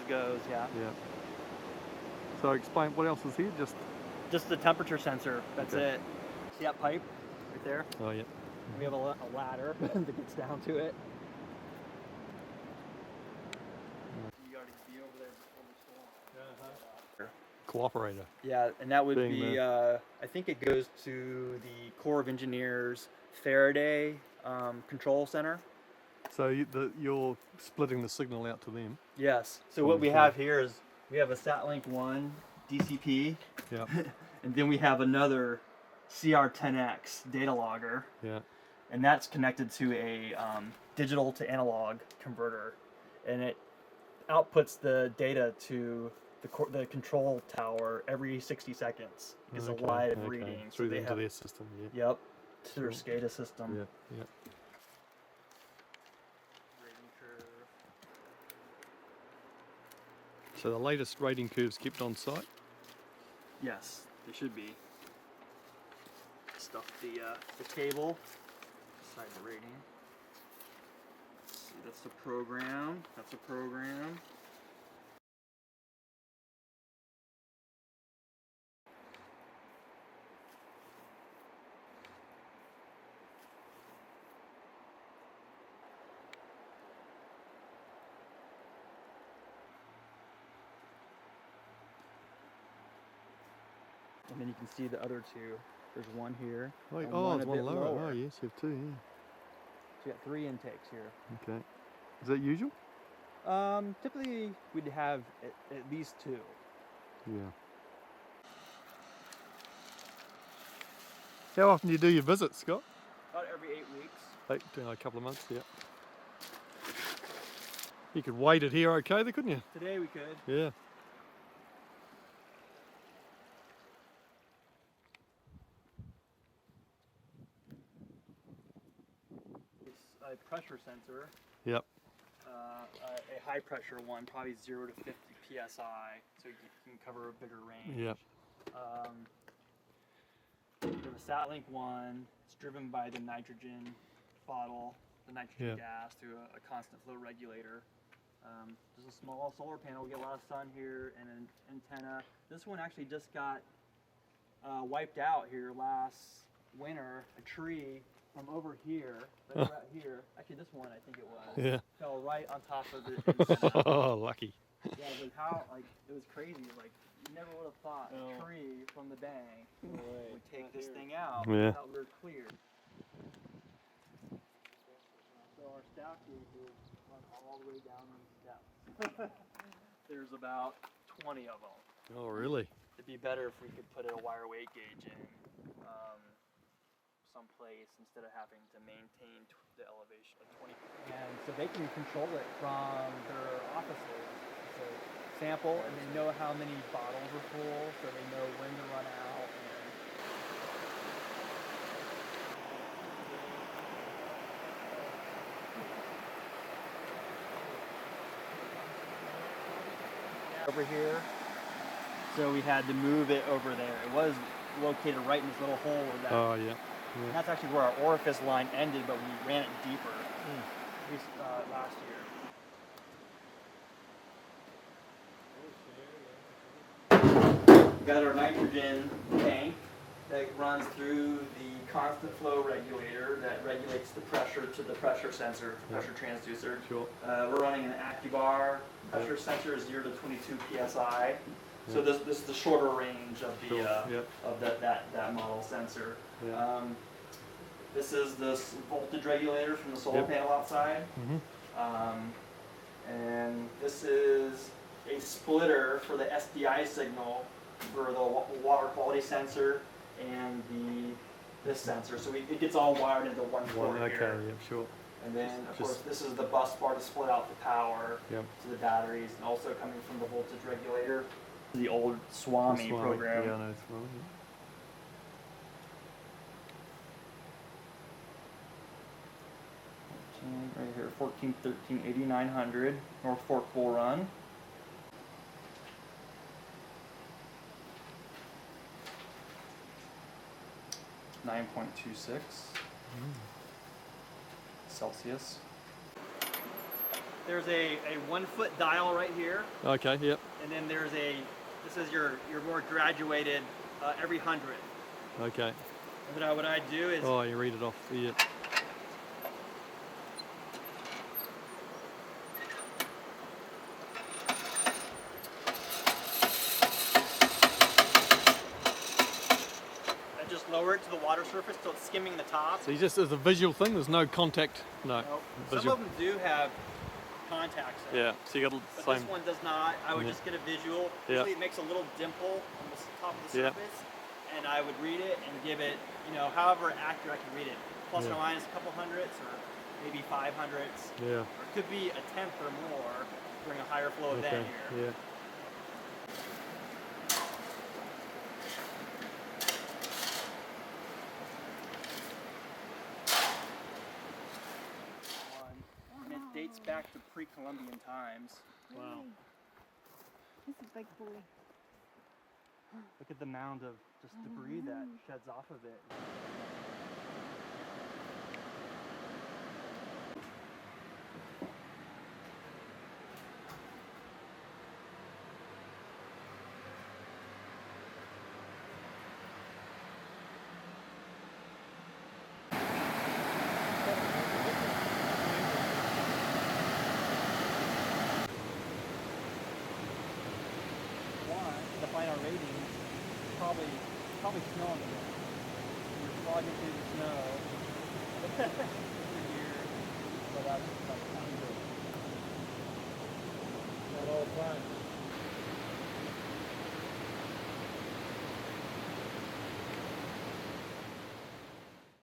goes, yeah. Yeah. So explain, what else is here? Just the temperature sensor, that's Okay. it. See that pipe right there? Oh, yeah. We have a ladder that gets down to it. You already be over there before the storm. Cooperator. Yeah, and that would Being be, I think it goes to the Corps of Engineers Faraday Control Center. So you're splitting the signal out to them. Yes. So what we have here is we have a SatLink 1 DCP. Yeah. And then we have another CR10X data logger. Yeah. And that's connected to a digital to analog converter. And it outputs the data to the control tower every 60 seconds. It's a live reading. Through into their system, yeah. Yep. To their SCADA system. Yeah, yeah. So the latest rating curves kept on site? Yes, they should be. Stuff the table beside the rating. Let's see, that's the program. That's a program. And then you can see the other two. There's one here. Oh, and there's one lower. Oh, yes, you have two, yeah. So you got 3 intakes here. Okay. Is that usual? Typically we'd have at least 2. Yeah. How often do you do your visits, Scott? About every 8 weeks. A couple of months, yeah. You could wait it here okay there, couldn't you? Today we could. Yeah. A pressure sensor. Yep. A high pressure one, probably 0 to 50 psi, so you can cover a bigger range. Yep. For the SatLink one, it's driven by the nitrogen bottle, the nitrogen gas through a constant flow regulator. There's a small solar panel, we get a lot of sun here, and an antenna. This one actually just got wiped out here last winter. A tree from over here, right about here. Actually, this one I think it was. Yeah. Fell right on top of the antenna. Oh, lucky. Yeah, it was crazy. Like, you never would have thought a tree from the bank would take this thing out. Yeah. Thought we were cleared. So our staff gauges run all the way down these steps. There's about 20 of them. Oh, really? It'd be better if we could put a wire weight gauge in someplace instead of having to maintain the elevation of 20. And so they can control it from their offices. So sample, and they know how many bottles are full, so they know when to run out. Over here, so we had to move it over there. It was located right in this little hole. Oh, yeah. And that's actually where our orifice line ended, but we ran it deeper last year. We got our nitrogen tank that runs through the constant flow regulator that regulates the pressure to the pressure sensor, pressure transducer. Sure. We're running an AccuBar pressure sensor, 0 to 22 psi. So this is the shorter range of the of that model sensor. Yeah. This is the voltage regulator from the solar panel outside. And this is a splitter for the SDI signal for the water quality sensor and this sensor. So it gets all wired into one port here. Okay, yeah, sure. And then, of course, this is the bus bar to split out the power to the batteries, and also coming from the voltage regulator. The old Swami program. Yeah, I know Swami. Right here, 1413 8900 North Fork Bull Run. .26 Celsius. there's a 1 foot dial right here, Okay, yep. and then there's this is your more graduated every 100th. Okay. And what I do is, Oh, you read it off the. I just lower it to the water surface till it's skimming the top. So you just, as a visual thing, there's no contact. No. Nope. Visual. Some of them do have contacts in it. Yeah, so you got the But same. this one does not. I would Yeah. just get a visual. Yeah. Usually it makes a little dimple on the top of the Yeah. surface, and I would read it and give it, however accurate I can read it. Plus Yeah. or minus a couple hundredths, or maybe 500ths. Yeah. Or it could be a tenth or more during a higher flow event Okay. here. Yeah. And it dates back to pre-Columbian times. Wow. Really? This is big boy. Look at the mound of just debris that sheds off of it. To find our ratings, probably snowing again. You're slogging through the snow. Through here, so that's like not good. Not all the time.